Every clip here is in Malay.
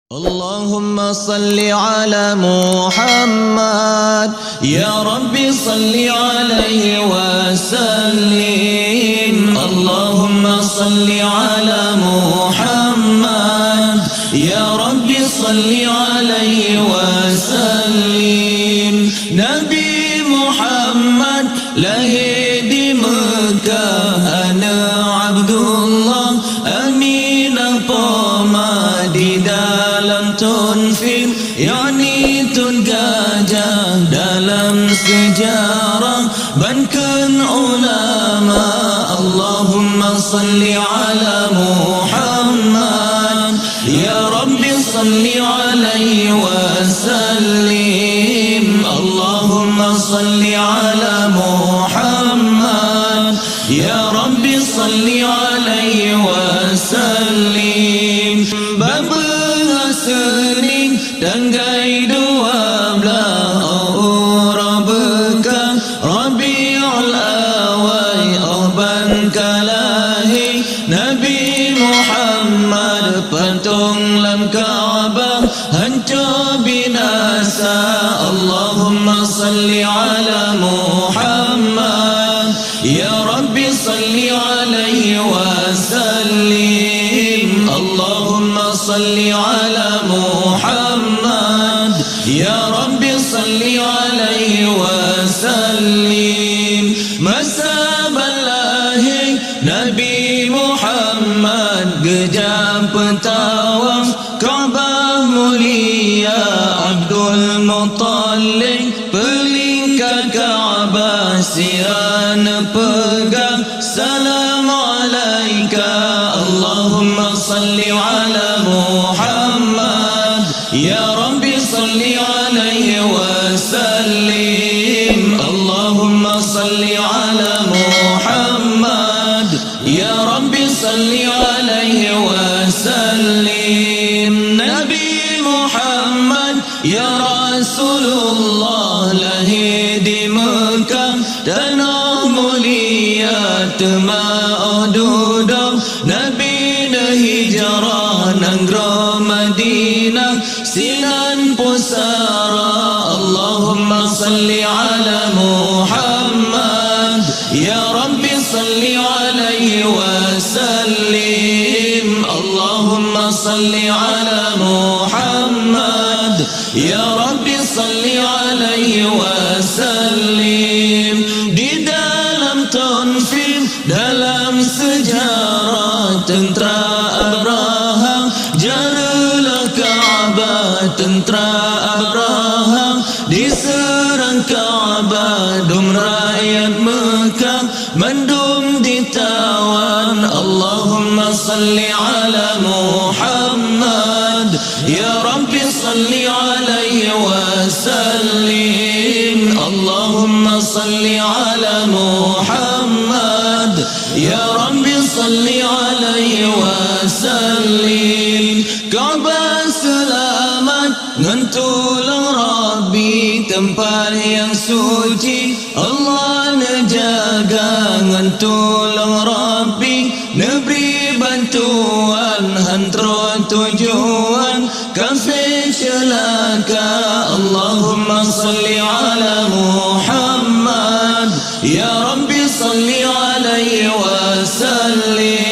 اللهم صل على محمد يا ربي صل عليه وسلم. اللهم صل على محمد يا ربي صل عليه وسلم. نبي محمد lahir di Mekah, ana Abdullah Aminah Poma di dalam tunfil, yakni tun gajah dalam sejarah bankan ulama. Allahumma salli ala Muhammad ya Rabbi salli alaihi wasallim. Allahumma salli ala Muhammad ya Rabbi salli alaihi wasallim. Babahasering tanggai 12 Aura Bekah Rabiul Awal Oban Kalahi Nabi Muhammad patung lam Kaabah hancur binasa. Allahumma salli ala Muhammad ya Rabbi salli alaihi wasallim. Allahumma salli ala Muhammad ya Rabbi salli alaihi wasallim. Masa balahir Nabi Muhammad gejam pentawaf Kaabah mulia. Abdul Muttalib pelingkar Kaabah siran pegang salam alaika. Allahumma salli ala Muhammad ya Rabbi salli alaihi wasallim. Allahumma salli ala Muhammad ya Rabbi salli alaihi wasallim. Nabi Muhammad ya Rasulullah lahir di Mekah tanah mulia temauh duduk Nabi dah hijrah nanggro Madinah sinan pusara. Allahumma salli ala Muhammad ya Rabbi salli alaihi wasallim. Allahumma salli ala Muhammad ya Rabbi salli alaihi wasallim. Di dalam tunfil dalam sejarah tentera Abraham jaralah Kaabah. Tentera Abraham diserang Kaabah, dum rakyat Mekah mandum ditawan. Allahumma salli ala Muhammad ya Rabbi salli alaihi wasallim. Allahumma salli ala Muhammad ya Rabbi salli alaihi wasallim. Kaabah selamat ngentulung Rabbi tempat yang suci. Allah nejaga ngentulung Rabbi neberi bantuan hantro tujuan kafir celaka. Allahumma salli ala Muhammad ya Rabbi salli alaihi wasallim.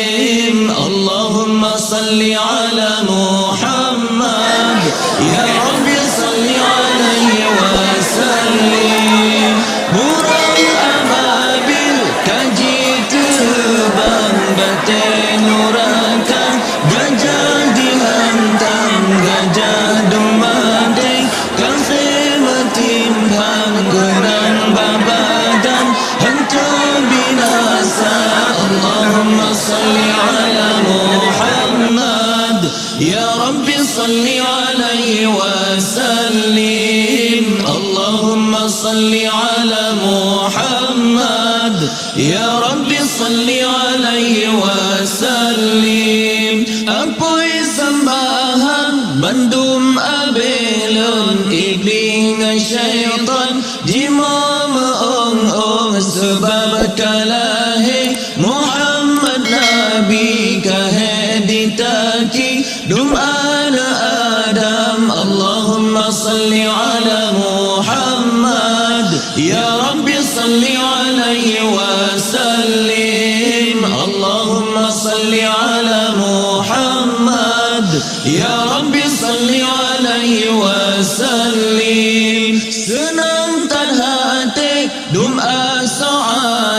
Allahumma salli ala Muhammad ya Rabbi salli alaihi wasallim. Burung ababil kaji terbang batin nurakan gajah dihantam gajah dumadeng kafir bertimbang genang babadan hancur binasa. Allahumma salli ala Muhammad ya Rabbi salli alaihi wasallim. Allahumma salli ala Muhammad ya Rabbi salli alaihi wasallim. Apoi sembahan bandum abelun iblis dengan syaitan jima meong-ong sebab kalahi Muhammad Nabi kahe ditaki dum ana salli ala Muhammad ya Rabbi salli alaihi wasallim Allahumma salli ala Muhammad ya Rabbi salli alaihi wasallim senang tan hati dum asa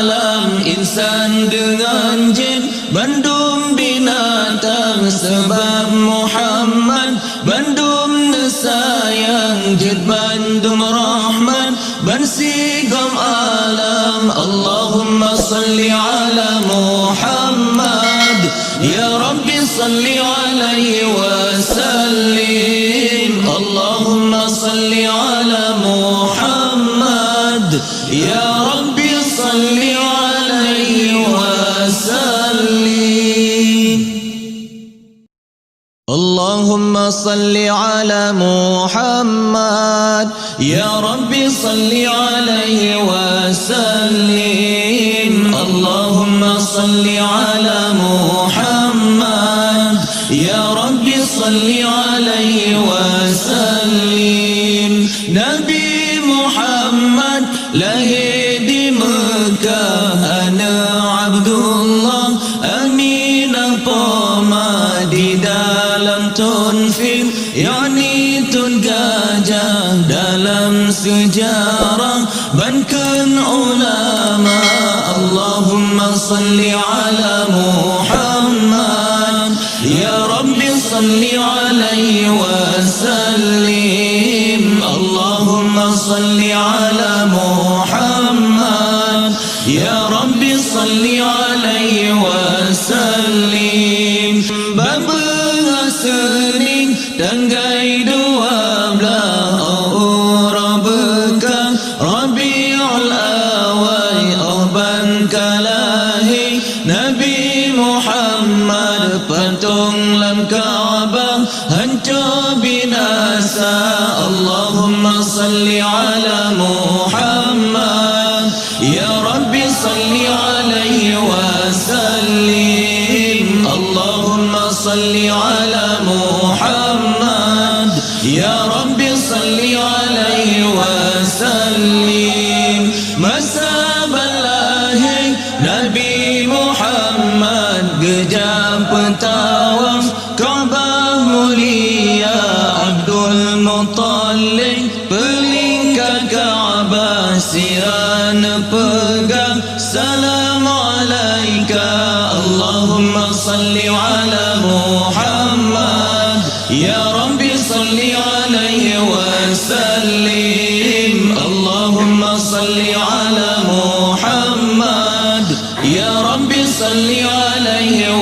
alam insan dengan jin bandum binatang sebab Muhammad bandum sayang jid bandum rahmat bansigam alam Allahumma salli ala Muhammad ya Rabbi salli alaihi wasallim Allahumma salli ala Muhammad ya Rabbi salli alaihi wasallim Allahumma salli ala Muhammad ya Rabbi salli alaihi wasallim Allahumma salli ala Muhammad ya Rabbi salli alaihi wasallim Nabi Muhammad lahir di Mekah ana Abdullah Aminah Poma di dalam tunfil yakni tun gajah dalam sejarah bankan ulama Allahumma salli ala Muhammad ya Rabbi salli alaihi wasallim Allahumma salli ala Muhammad ya Rabbi salli alaihi wasallim sening tanggai 12 Aura bekang Rabiul Awal Oban kalahi Nabi Muhammad patung lam Kaabah hancur binasa Allahumma salli ala Muhammad ya Rabbi salli alaihi wasallim Allahumma salli ala Muhammad ya Rabbi salli alaihi wasallim masa balahi Nabi Muhammad gejam pentawaf Kaabah mulia Abdul Muttalib pelingkar Kaabah siran pegang salam alaika Allahumma salli ala Muhammad ya Rabbi salli alaihi wasallim Allahumma salli ala Muhammad ya Rabbi salli alaihi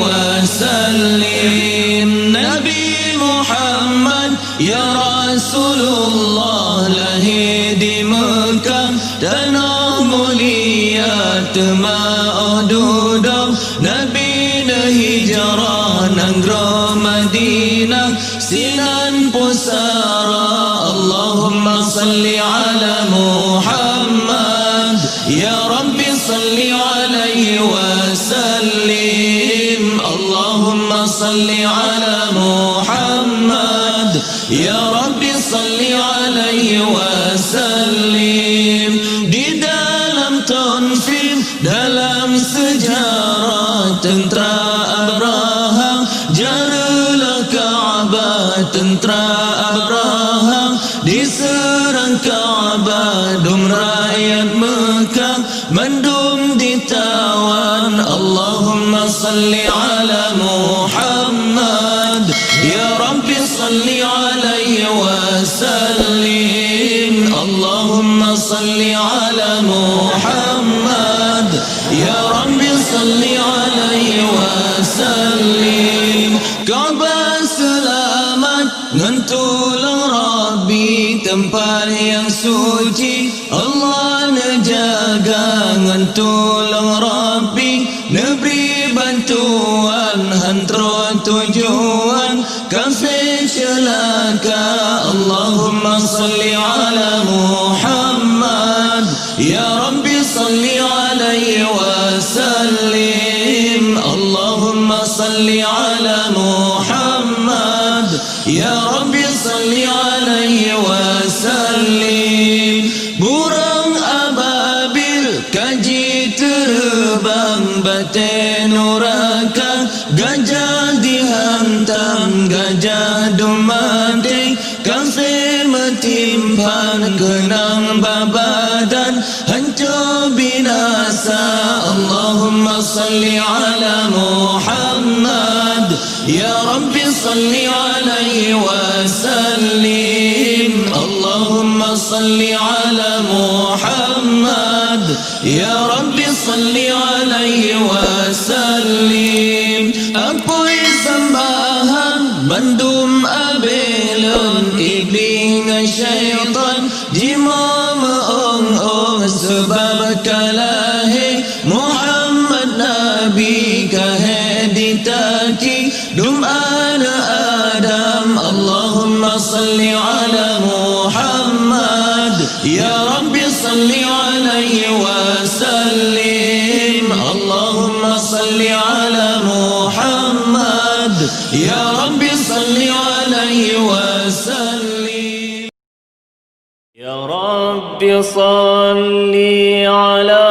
wasallim Nabi Muhammad ya Rasulullah lahir di Mekah tanah mulia tema'ah duduk Nabi hijrah nanggro Madinah sinan pusara Allahumma salli ala Muhammad ya Rabbi salli alaihi wasallim Allahumma salli ala Muhammad ya Rabbi salli alaihi wasallim di dalam tunfil dalam sejarah tentera Abraham jaralah Kaabah tentera Abraham diserang Kaabah dum rakyat Mekah mandum ditawan Allahumma salli ala Muhammad ya Rabbi salli alaihi wasallim Allahumma salli ala Muhammad ya Rabbi salli alaihi wasallim Kaabah selamat ngantulang Rabbi tempat yang suci Allah nejaga ngantulang Rabbi neberi bantuan hantro tujuan kafir celaka Allahumma salli ala Muhammad ya Rabbi salli alaihi wasallim Allahumma salli ala Muhammad ya Rabbi salli alaihi wasallim gajah mati, kasih metimpan kenang babadan, hancur binasa. Allahumma salli ala Muhammad, ya Rabbi salli alaihi wasallim. Allahumma salli ala Muhammad, ya Rabbi salli alaihi wasallim. Apoi sambahan bandum abelon, iblis dengan syaitan jima meong-ong, sebab kalahi Muhammad Nabi kahe ditaki dum ana Adam. Allahumma salli ala Muhammad, ya Rabbi salli alaihi wasallim. Allahumma salli ala Muhammad, ya Rabbi salli alaihi wasallim. Ya Rabbi salli ala